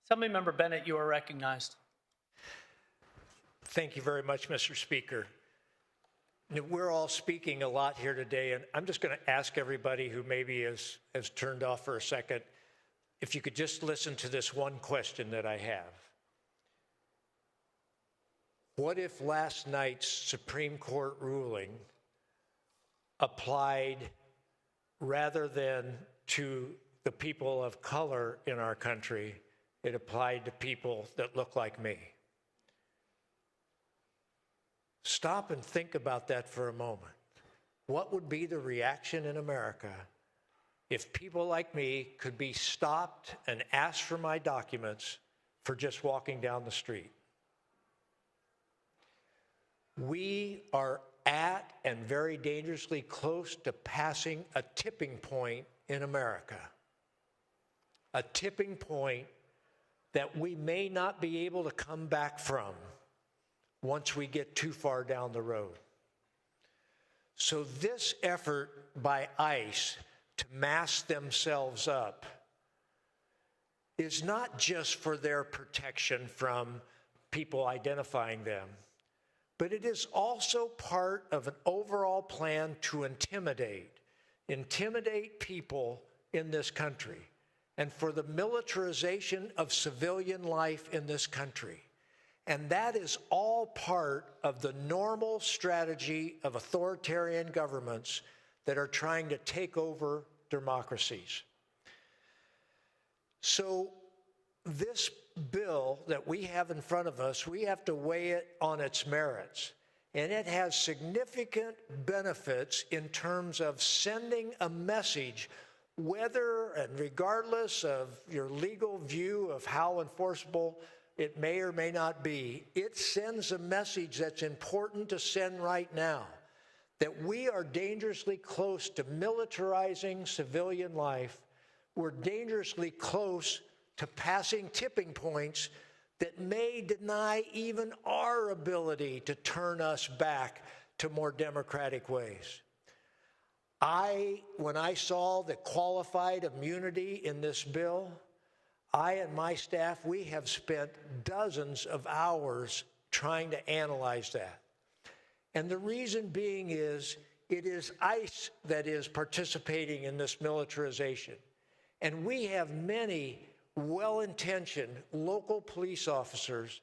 Assemblymember Bennett, you are recognized. Thank you very much, Mr. Speaker. We're all speaking a lot here today, and I'm just going to ask everybody who maybe has turned off for a second, if you could just listen to this one question that I have. What if last night's Supreme Court ruling applied, rather than to the people of color in our country, it applied to people that look like me? Stop and think about that for a moment. What would be the reaction in America if people like me could be stopped and asked for my documents for just walking down the street? We are at and very dangerously close to passing a tipping point in America. A tipping point that we may not be able to come back from once we get too far down the road. So this effort by ICE to mask themselves up is not just for their protection from people identifying them, but it is also part of an overall plan to intimidate people in this country, and for the militarization of civilian life in this country. And that is all part of the normal strategy of authoritarian governments that are trying to take over democracies. So this bill that we have in front of us, we have to weigh it on its merits. And it has significant benefits in terms of sending a message, whether and regardless of your legal view of how enforceable it may or may not be. It sends a message that's important to send right now, that we are dangerously close to militarizing civilian life. We're dangerously close to passing tipping points that may deny even our ability to turn us back to more democratic ways. When I saw the qualified immunity in this bill, I and my staff, we have spent dozens of hours trying to analyze that. And the reason being is, it is ICE that is participating in this militarization. And we have many well-intentioned local police officers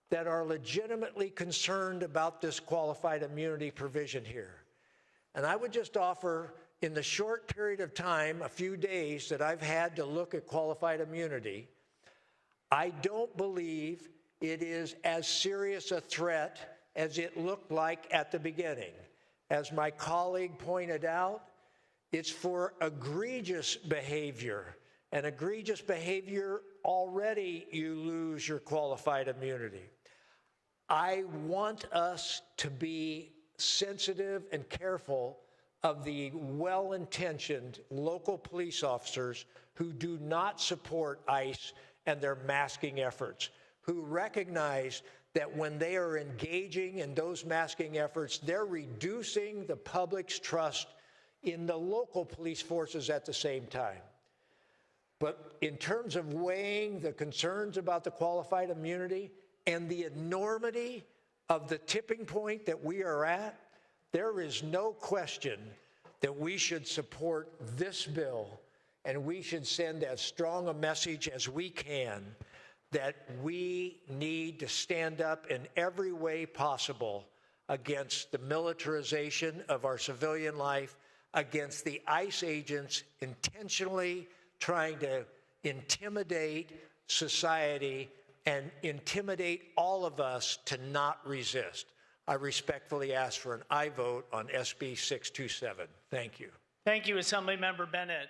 that are legitimately concerned about this qualified immunity provision here. And I would just offer, in the short period of time, a few days that I've had to look at qualified immunity, I don't believe it is as serious a threat as it looked like at the beginning. As my colleague pointed out, it's for egregious behavior. And egregious behavior, already you lose your qualified immunity. I want us to be sensitive and careful of the well-intentioned local police officers who do not support ICE and their masking efforts, who recognize that when they are engaging in those masking efforts, they're reducing the public's trust in the local police forces at the same time. But in terms of weighing the concerns about the qualified immunity and the enormity of the tipping point that we are at, there is no question that we should support this bill, and we should send as strong a message as we can that we need to stand up in every way possible against the militarization of our civilian life, against the ICE agents intentionally trying to intimidate society and intimidate all of us to not resist. I respectfully ask for an aye vote on SB 627. Thank you. Thank you, Assemblymember Bennett.